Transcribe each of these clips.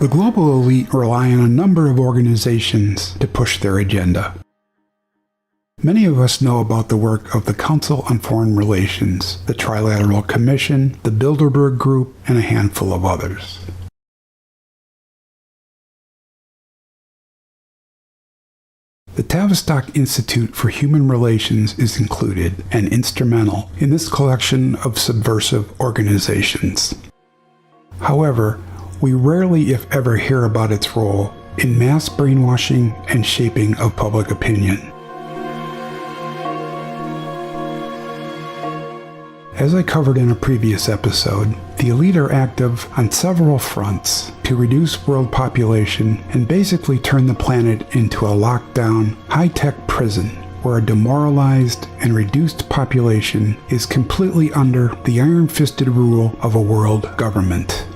The global elite rely on a number of organizations to push their agenda. Many of us know about the work of the Council on Foreign Relations, the Trilateral Commission, the Bilderberg Group, and a handful of others. The Tavistock Institute for Human Relations is included and instrumental in this collection of subversive organizations. However, we rarely, if ever, hear about its role in mass brainwashing and shaping of public opinion. As I covered in a previous episode, the elite are active on several fronts to reduce world population and basically turn the planet into a lockdown, high-tech prison where a demoralized and reduced population is completely under the iron-fisted rule of a world government.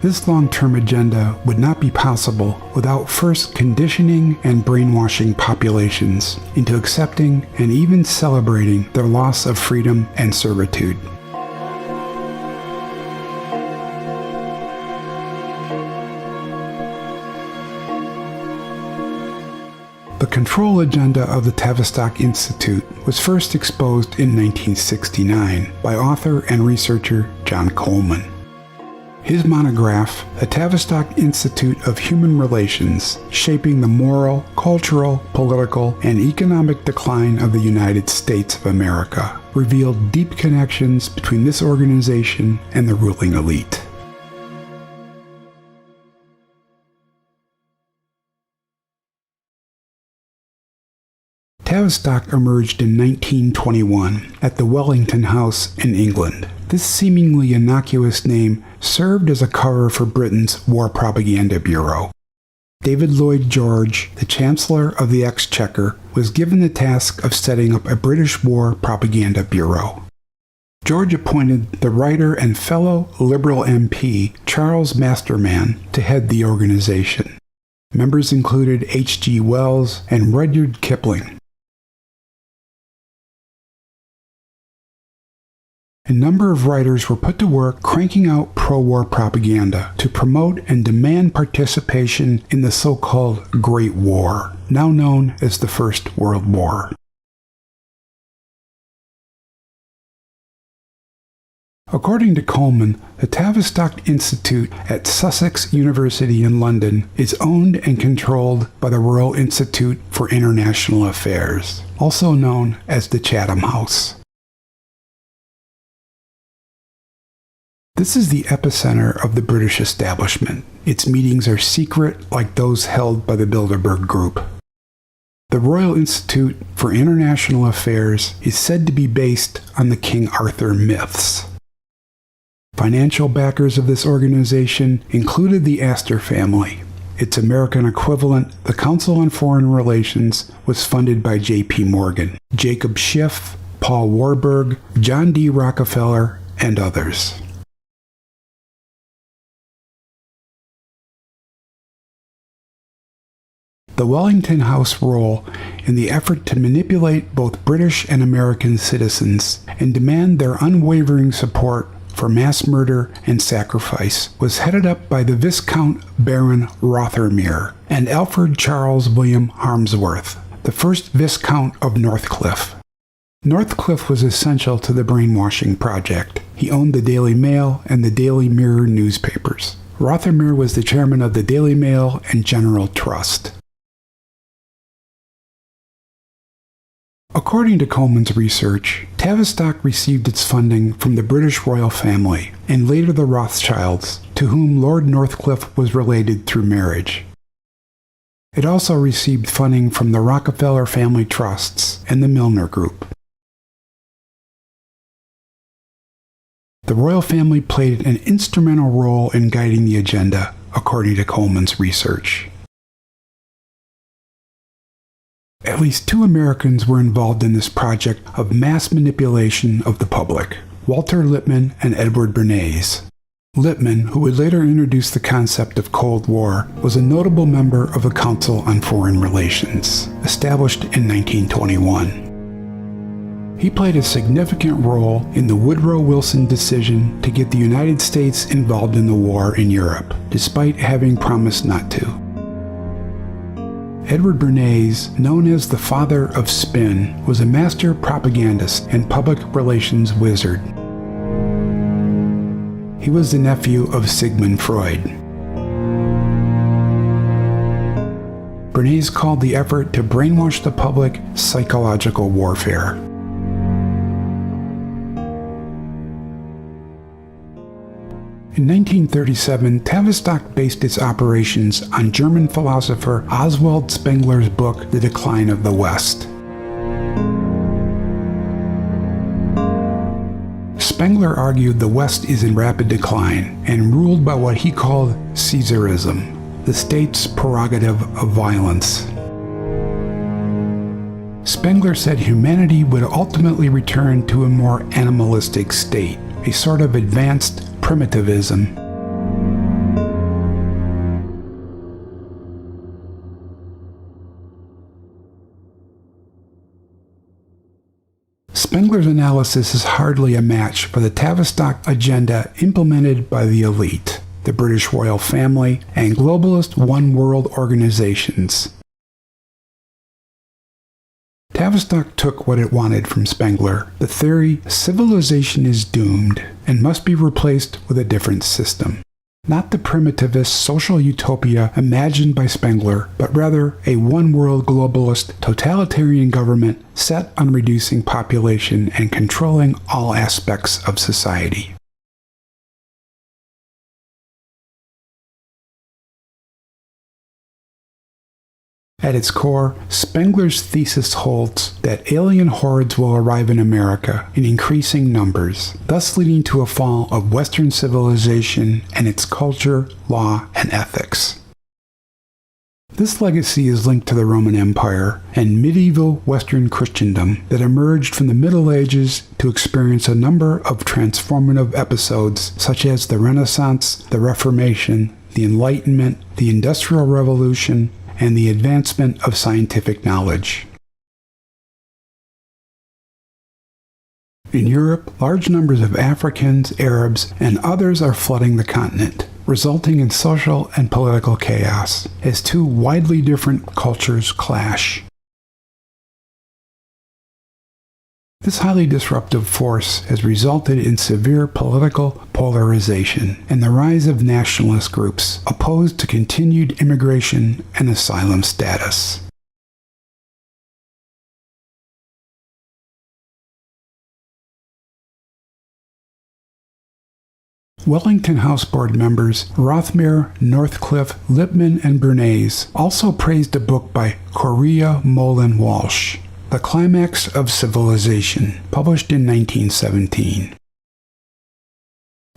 This long-term agenda would not be possible without first conditioning and brainwashing populations into accepting and even celebrating their loss of freedom and servitude. The control agenda of the Tavistock Institute was first exposed in 1969 by author and researcher John Coleman. His monograph, The Tavistock Institute of Human Relations, Shaping the Moral, Cultural, Political, and Economic Decline of the United States of America, revealed deep connections between this organization and the ruling elite. Tavistock emerged in 1921 at the Wellington House in England. This seemingly innocuous name served as a cover for Britain's War Propaganda Bureau. David Lloyd George, the Chancellor of the Exchequer, was given the task of setting up a British War Propaganda Bureau. George appointed the writer and fellow Liberal MP Charles Masterman to head the organization. Members included H.G. Wells and Rudyard Kipling. A number of writers were put to work cranking out pro-war propaganda to promote and demand participation in the so-called Great War, now known as the First World War. According to Coleman, the Tavistock Institute at Sussex University in London is owned and controlled by the Royal Institute for International Affairs, also known as the Chatham House. This is the epicenter of the British establishment. Its meetings are secret, like those held by the Bilderberg Group. The Royal Institute for International Affairs is said to be based on the King Arthur myths. Financial backers of this organization included the Astor family. Its American equivalent, the Council on Foreign Relations, was funded by J.P. Morgan, Jacob Schiff, Paul Warburg, John D. Rockefeller, and others. The Wellington House role in the effort to manipulate both British and American citizens and demand their unwavering support for mass murder and sacrifice was headed up by the Viscount Baron Rothermere and Alfred Charles William Harmsworth, the first Viscount of Northcliffe. Northcliffe was essential to the brainwashing project. He owned the Daily Mail and the Daily Mirror newspapers. Rothermere was the chairman of the Daily Mail and General Trust. According to Coleman's research, Tavistock received its funding from the British royal family and later the Rothschilds, to whom Lord Northcliffe was related through marriage. It also received funding from the Rockefeller family trusts and the Milner Group. The royal family played an instrumental role in guiding the agenda, according to Coleman's research. At least 2 Americans were involved in this project of mass manipulation of the public, Walter Lippmann and Edward Bernays. Lippmann, who would later introduce the concept of Cold War, was a notable member of the Council on Foreign Relations, established in 1921. He played a significant role in the Woodrow Wilson decision to get the United States involved in the war in Europe, despite having promised not to. Edward Bernays, known as the father of spin, was a master propagandist and public relations wizard. He was the nephew of Sigmund Freud. Bernays called the effort to brainwash the public psychological warfare. In 1937, Tavistock based its operations on German philosopher Oswald Spengler's book, The Decline of the West. Spengler argued the West is in rapid decline and ruled by what he called Caesarism, the state's prerogative of violence. Spengler said humanity would ultimately return to a more animalistic state, a sort of advanced primitivism. Spengler's analysis is hardly a match for the Tavistock agenda implemented by the elite, the British royal family, and globalist one-world organizations. Tavistock took what it wanted from Spengler, the theory civilization is doomed and must be replaced with a different system. Not the primitivist social utopia imagined by Spengler, but rather a one-world globalist totalitarian government set on reducing population and controlling all aspects of society. At its core, Spengler's thesis holds that alien hordes will arrive in America in increasing numbers, thus leading to a fall of Western civilization and its culture, law, and ethics. This legacy is linked to the Roman Empire and medieval Western Christendom that emerged from the Middle Ages to experience a number of transformative episodes such as the Renaissance, the Reformation, the Enlightenment, the Industrial Revolution, and the advancement of scientific knowledge. In Europe, large numbers of Africans, Arabs, and others are flooding the continent, resulting in social and political chaos as two widely different cultures clash. This highly disruptive force has resulted in severe political polarization and the rise of nationalist groups opposed to continued immigration and asylum status. Wellington House Board members Rothmere, Northcliffe, Lippmann, and Bernays also praised a book by Correa Mullen Walsh, The Climax of Civilization, published in 1917.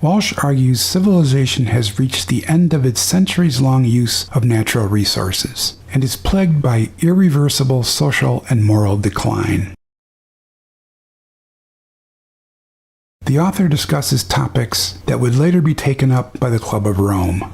Walsh argues civilization has reached the end of its centuries-long use of natural resources and is plagued by irreversible social and moral decline. The author discusses topics that would later be taken up by the Club of Rome.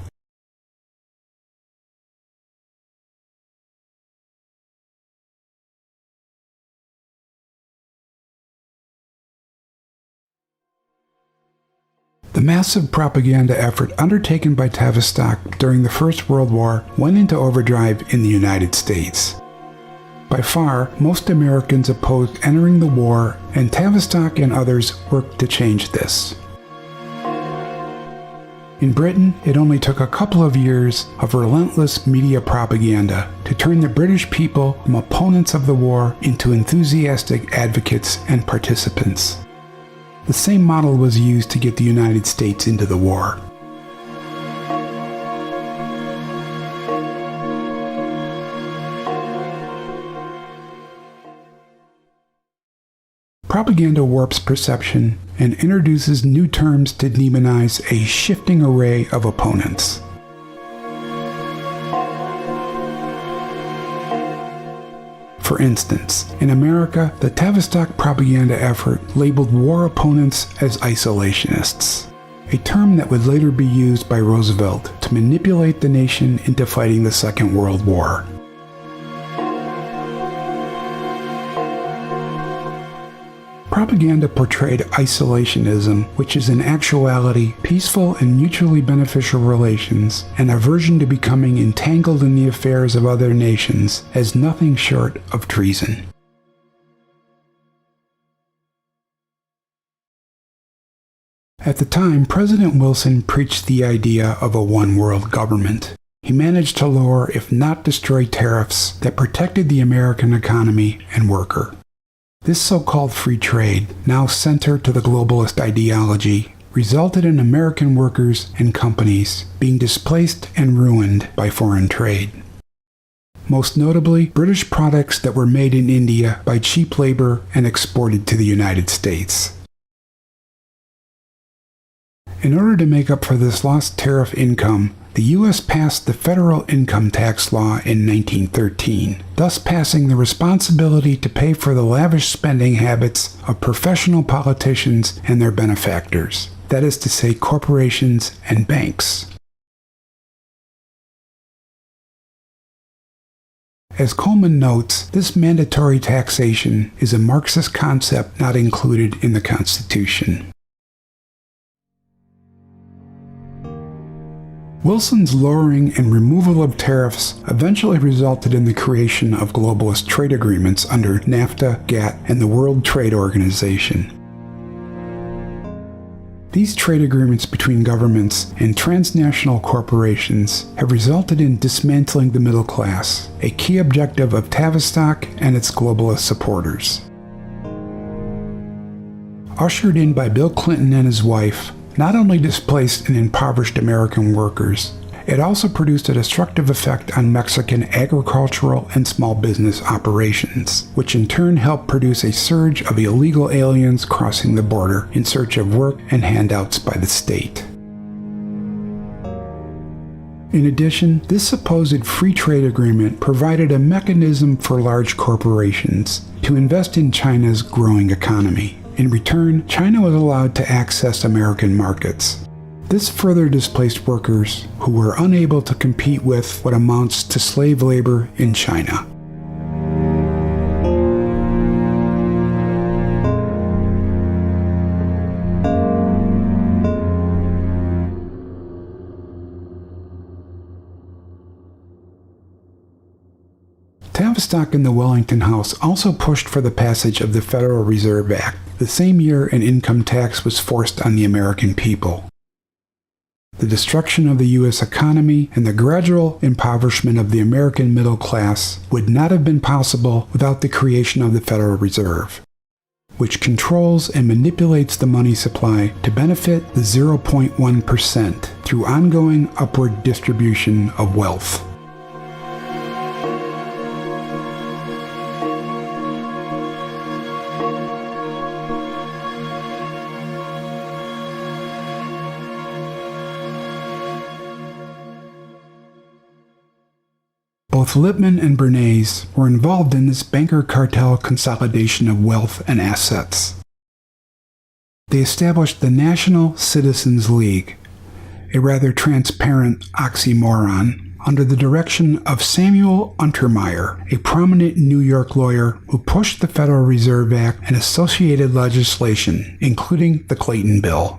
The massive propaganda effort undertaken by Tavistock during the First World War went into overdrive in the United States. By far, most Americans opposed entering the war, and Tavistock and others worked to change this. In Britain, it only took a couple of years of relentless media propaganda to turn the British people from opponents of the war into enthusiastic advocates and participants. The same model was used to get the United States into the war. Propaganda warps perception and introduces new terms to demonize a shifting array of opponents. For instance, in America, the Tavistock propaganda effort labeled war opponents as isolationists, a term that would later be used by Roosevelt to manipulate the nation into fighting the Second World War. propaganda portrayed isolationism, which is in actuality peaceful and mutually beneficial relations, and aversion to becoming entangled in the affairs of other nations, as nothing short of treason. At the time, President Wilson preached the idea of a one-world government. He managed to lower, if not destroy, tariffs that protected the American economy and worker. This so-called free trade, now center to the globalist ideology, resulted in American workers and companies being displaced and ruined by foreign trade. Most notably, British products that were made in India by cheap labor and exported to the United States. In order to make up for this lost tariff income, the U.S. passed the Federal Income Tax Law in 1913, thus passing the responsibility to pay for the lavish spending habits of professional politicians and their benefactors, that is to say, corporations and banks. As Coleman notes, this mandatory taxation is a Marxist concept not included in the Constitution. Wilson's lowering and removal of tariffs eventually resulted in the creation of globalist trade agreements under NAFTA, GATT, and the World Trade Organization. These trade agreements between governments and transnational corporations have resulted in dismantling the middle class, a key objective of Tavistock and its globalist supporters. Ushered in by Bill Clinton and his wife, not only displaced and impoverished American workers, it also produced a destructive effect on Mexican agricultural and small business operations, which in turn helped produce a surge of illegal aliens crossing the border in search of work and handouts by the state. In addition, this supposed free trade agreement provided a mechanism for large corporations to invest in China's growing economy. In return, China was allowed to access American markets. This further displaced workers who were unable to compete with what amounts to slave labor in China. Tavistock and the Wellington House also pushed for the passage of the Federal Reserve Act, the same year an income tax was forced on the American people. The destruction of the U.S. economy and the gradual impoverishment of the American middle class would not have been possible without the creation of the Federal Reserve, which controls and manipulates the money supply to benefit the 0.1% through ongoing upward distribution of wealth. Both Lippmann and Bernays were involved in this banker cartel consolidation of wealth and assets. They established the National Citizens League, a rather transparent oxymoron, under the direction of Samuel Untermyer, a prominent New York lawyer who pushed the Federal Reserve Act and associated legislation, including the Clayton Bill.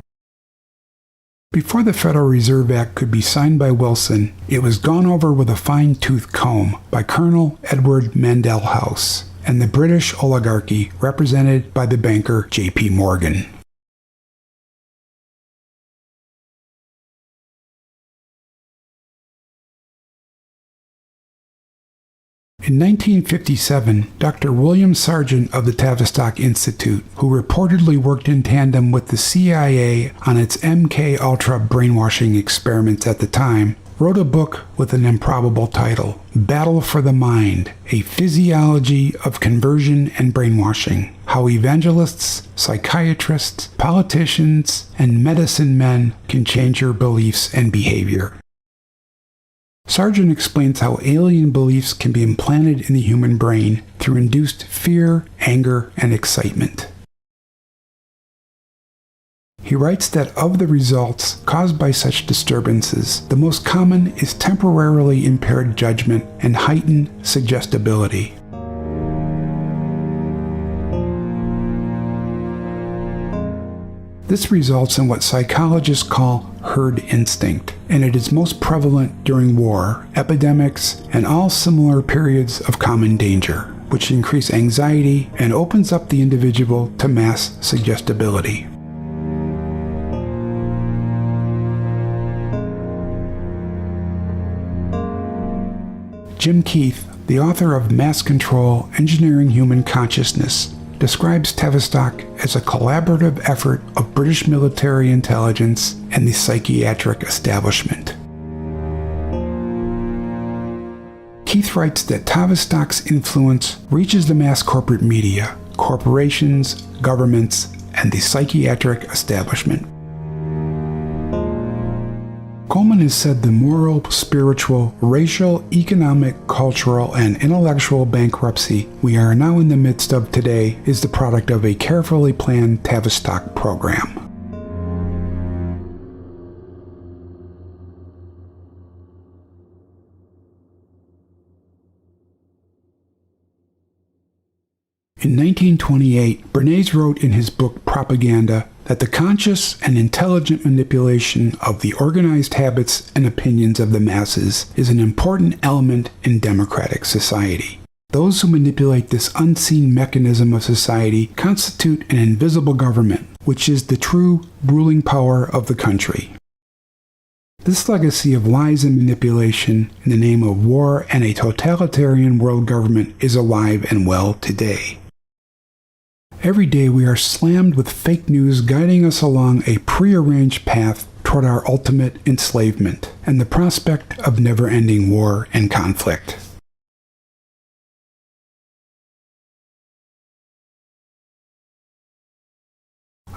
Before the Federal Reserve Act could be signed by Wilson, it was gone over with a fine-tooth comb by Colonel Edward Mandell House and the British oligarchy represented by the banker J.P. Morgan. In 1957, Dr. William Sargent of the Tavistock Institute, who reportedly worked in tandem with the CIA on its MK-Ultra brainwashing experiments at the time, wrote a book with an improbable title, Battle for the Mind, A Physiology of Conversion and Brainwashing, How Evangelists, Psychiatrists, Politicians, and Medicine Men Can Change Your Beliefs and Behavior. Sargent explains how alien beliefs can be implanted in the human brain through induced fear, anger, and excitement. He writes that of the results caused by such disturbances, the most common is temporarily impaired judgment and heightened suggestibility. This results in what psychologists call herd instinct, and it is most prevalent during war, epidemics, and all similar periods of common danger, which increase anxiety and opens up the individual to mass suggestibility. Jim Keith, the author of Mass Control: Engineering Human Consciousness, describes Tavistock as a collaborative effort of British military intelligence and the psychiatric establishment. Keith writes that Tavistock's influence reaches the mass corporate media, corporations, governments, and the psychiatric establishment. Coleman has said the moral, spiritual, racial, economic, cultural, and intellectual bankruptcy we are now in the midst of today is the product of a carefully planned Tavistock program. In 1928, Bernays wrote in his book Propaganda that the conscious and intelligent manipulation of the organized habits and opinions of the masses is an important element in democratic society. Those who manipulate this unseen mechanism of society constitute an invisible government, which is the true ruling power of the country. This legacy of lies and manipulation in the name of war and a totalitarian world government is alive and well today. Every day we are slammed with fake news guiding us along a prearranged path toward our ultimate enslavement and the prospect of never-ending war and conflict.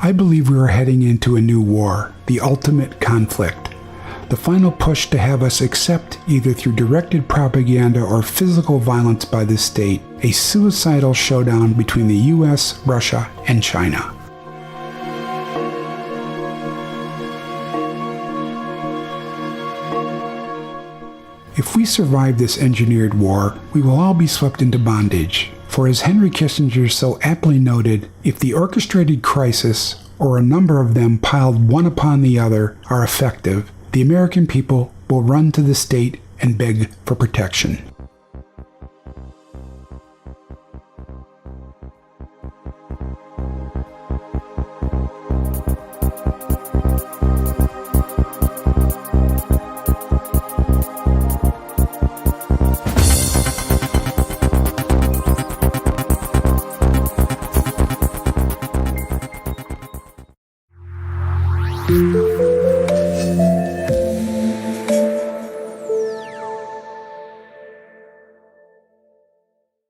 I believe we are heading into a new war, the ultimate conflict, the final push to have us accept, either through directed propaganda or physical violence by the state, a suicidal showdown between the US, Russia, and China. If we survive this engineered war, we will all be swept into bondage. For as Henry Kissinger so aptly noted, if the orchestrated crisis, or a number of them piled one upon the other, are effective, the American people will run to the state and beg for protection.